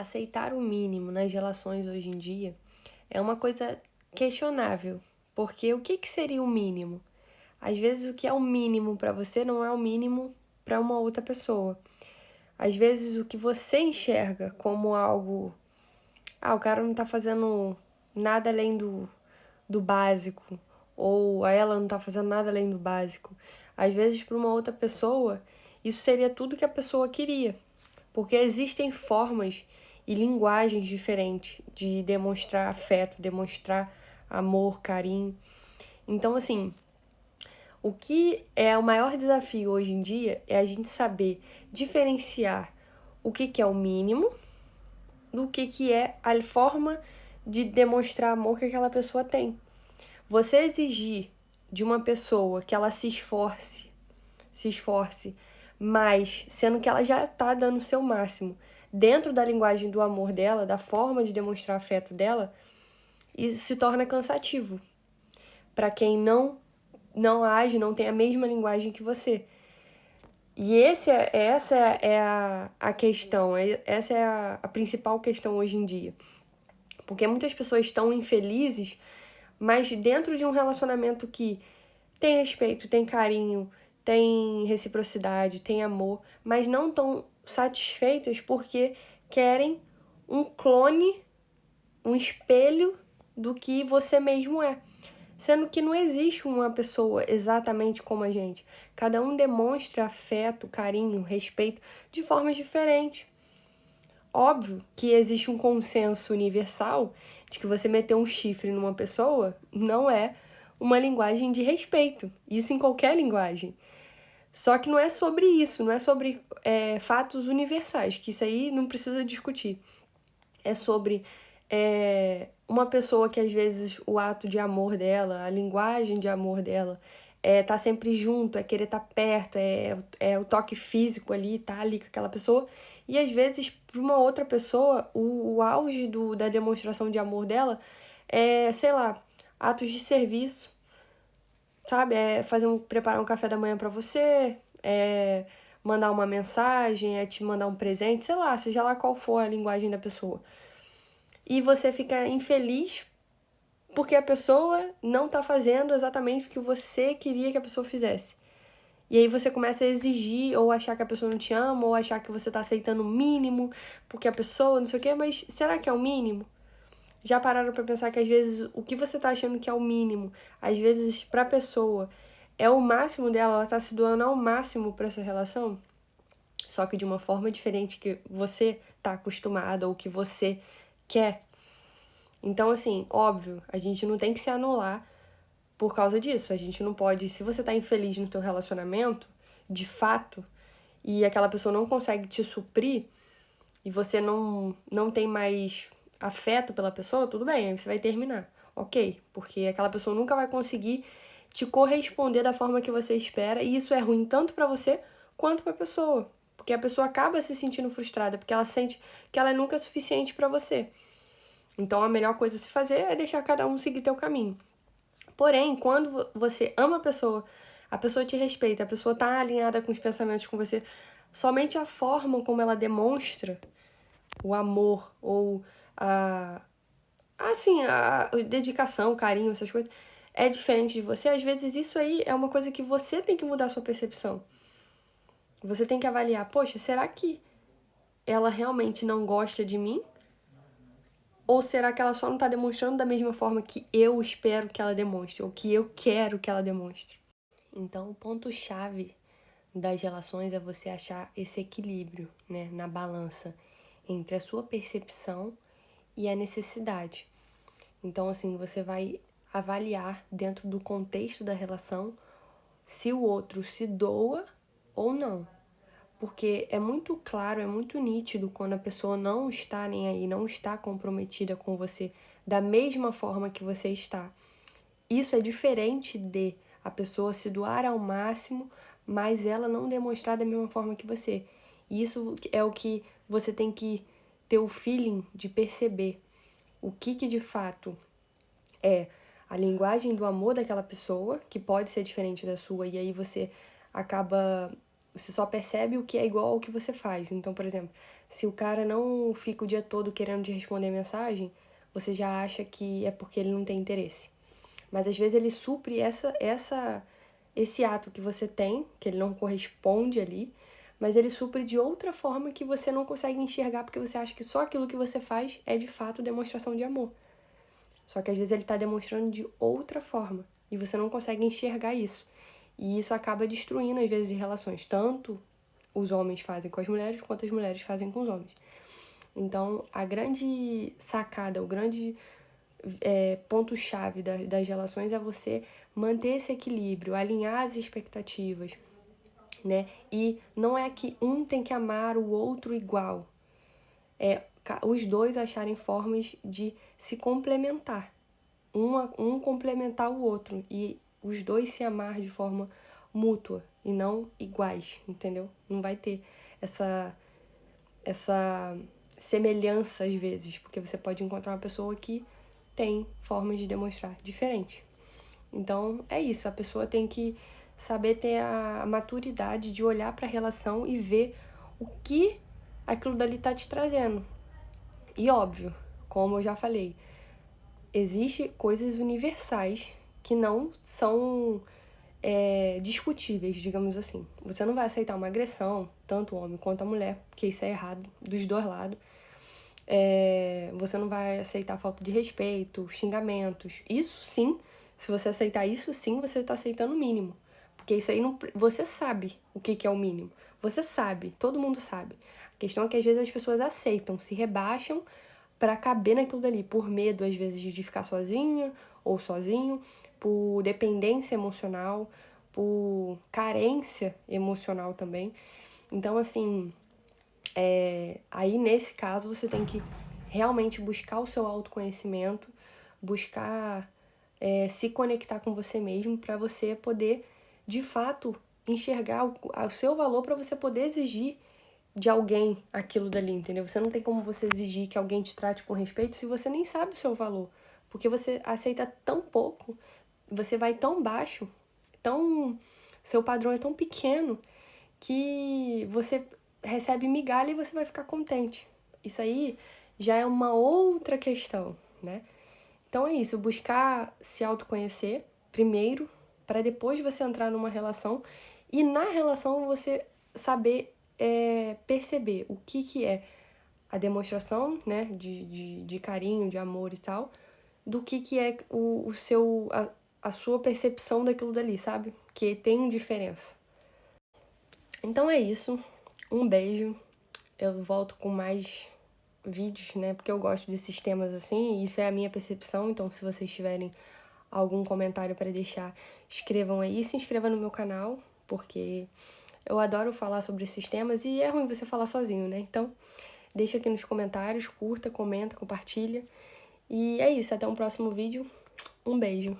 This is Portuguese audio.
aceitar o mínimo nas relações hoje em dia é uma coisa questionável, porque o que seria o mínimo? Às vezes o que é o mínimo para você não é o mínimo para uma outra pessoa. Às vezes o que você enxerga como algo, o cara não tá fazendo nada além do básico, ou ela não tá fazendo nada além do básico. Às vezes para uma outra pessoa, isso seria tudo que a pessoa queria. Porque existem formas e linguagens diferentes de demonstrar afeto, demonstrar amor, carinho. Então, assim, o que é o maior desafio hoje em dia é a gente saber diferenciar o que é o mínimo do que é a forma de demonstrar amor que aquela pessoa tem. Você exigir de uma pessoa que ela se esforce, mas sendo que ela já está dando o seu máximo dentro da linguagem do amor dela, da forma de demonstrar afeto dela, isso se torna cansativo para quem não age, não tem a mesma linguagem que você. E essa é a questão, essa é a principal questão hoje em dia. Porque muitas pessoas estão infelizes, mas dentro de um relacionamento que tem respeito, tem carinho, tem reciprocidade, tem amor, mas não estão satisfeitas porque querem um clone, um espelho do que você mesmo é. Sendo que não existe uma pessoa exatamente como a gente. Cada um demonstra afeto, carinho, respeito de formas diferentes. Óbvio que existe um consenso universal de que você meter um chifre numa pessoa não é uma linguagem de respeito. Isso em qualquer linguagem. Só que não é sobre isso, não é sobre fatos universais, que isso aí não precisa discutir. É sobre uma pessoa que às vezes o ato de amor dela, a linguagem de amor dela, tá sempre junto, é querer estar perto, é o toque físico ali, tá ali com aquela pessoa. E às vezes, para uma outra pessoa, o auge da demonstração de amor dela é, sei lá, atos de serviço, sabe? É preparar um café da manhã para você, é mandar uma mensagem, é te mandar um presente, sei lá, seja lá qual for a linguagem da pessoa. E você fica infeliz porque a pessoa não tá fazendo exatamente o que você queria que a pessoa fizesse. E aí você começa a exigir, ou achar que a pessoa não te ama, ou achar que você tá aceitando o mínimo, porque a pessoa, não sei o quê, mas será que é o mínimo? Já pararam pra pensar que às vezes o que você tá achando que é o mínimo, às vezes pra pessoa é o máximo dela, ela tá se doando ao máximo pra essa relação? Só que de uma forma diferente que você tá acostumada ou que você quer. Então, assim, óbvio, a gente não tem que se anular por causa disso. A gente não pode, se você tá infeliz no teu relacionamento, de fato, e aquela pessoa não consegue te suprir, e você não tem mais afeto pela pessoa, tudo bem, aí você vai terminar. Ok, porque aquela pessoa nunca vai conseguir te corresponder da forma que você espera, e isso é ruim tanto pra você quanto pra pessoa. Porque a pessoa acaba se sentindo frustrada, porque ela sente que ela é nunca suficiente pra você. Então a melhor coisa a se fazer é deixar cada um seguir teu caminho. Porém, quando você ama a pessoa te respeita, a pessoa tá alinhada com os pensamentos com você, somente a forma como ela demonstra o amor ou a dedicação, o carinho, essas coisas, é diferente de você. Às vezes isso aí é uma coisa que você tem que mudar a sua percepção. Você tem que avaliar, poxa, será que ela realmente não gosta de mim? Ou será que ela só não tá demonstrando da mesma forma que eu espero que ela demonstre, ou que eu quero que ela demonstre? Então, o ponto-chave das relações é você achar esse equilíbrio, né, na balança entre a sua percepção e a necessidade. Então, assim, você vai avaliar dentro do contexto da relação se o outro se doa ou não. Porque é muito claro, é muito nítido quando a pessoa não está nem aí, não está comprometida com você da mesma forma que você está. Isso é diferente de a pessoa se doar ao máximo, mas ela não demonstrar da mesma forma que você. E isso é o que você tem que ter o feeling de perceber. O que de fato é a linguagem do amor daquela pessoa, que pode ser diferente da sua, e aí você acaba Você só percebe o que é igual ao que você faz. Então, por exemplo, se o cara não fica o dia todo querendo te responder mensagem, você já acha que é porque ele não tem interesse. Mas às vezes ele supre esse ato que você tem, que ele não corresponde ali, mas ele supre de outra forma que você não consegue enxergar porque você acha que só aquilo que você faz é de fato demonstração de amor. Só que às vezes ele está demonstrando de outra forma e você não consegue enxergar isso. E isso acaba destruindo às vezes relações, tanto os homens fazem com as mulheres quanto as mulheres fazem com os homens. Então, a grande sacada, o grande ponto-chave das relações é você manter esse equilíbrio, alinhar as expectativas, né? E não é que um tem que amar o outro igual, é os dois acharem formas de se complementar, um complementar o outro e os dois se amar de forma mútua e não iguais, entendeu? Não vai ter essa semelhança às vezes, porque você pode encontrar uma pessoa que tem formas de demonstrar diferentes. Então é isso, a pessoa tem que saber ter a maturidade de olhar para a relação e ver o que aquilo dali está te trazendo. E óbvio, como eu já falei, existem coisas universais que não são discutíveis, digamos assim. Você não vai aceitar uma agressão, tanto o homem quanto a mulher, porque isso é errado dos dois lados. Você não vai aceitar falta de respeito, xingamentos. Isso sim, se você aceitar isso sim, você está aceitando o mínimo. Porque isso aí não, você sabe o que é o mínimo. Você sabe, todo mundo sabe. A questão é que às vezes as pessoas aceitam, se rebaixam para caber naquilo dali, por medo às vezes de ficar sozinha ou sozinho, por dependência emocional, por carência emocional também. Então, assim, aí nesse caso você tem que realmente buscar o seu autoconhecimento, buscar se conectar com você mesmo para você poder, de fato, enxergar o seu valor para você poder exigir de alguém aquilo dali, entendeu? Você não tem como você exigir que alguém te trate com respeito se você nem sabe o seu valor. Porque você aceita tão pouco, você vai tão baixo, seu padrão é tão pequeno que você recebe migalha e você vai ficar contente. Isso aí já é uma outra questão, né? Então é isso, buscar se autoconhecer primeiro, para depois você entrar numa relação e na relação você saber perceber o que é a demonstração, né, de carinho, de amor e tal, do que é a sua percepção daquilo dali, sabe? Que tem diferença. Então é isso, um beijo, eu volto com mais vídeos, né, porque eu gosto desses temas assim, e isso é a minha percepção, então se vocês tiverem algum comentário para deixar, escrevam aí, se inscreva no meu canal, porque eu adoro falar sobre esses temas e é ruim você falar sozinho, né? Então, deixa aqui nos comentários, curta, comenta, compartilha. E é isso, até um próximo vídeo. Um beijo.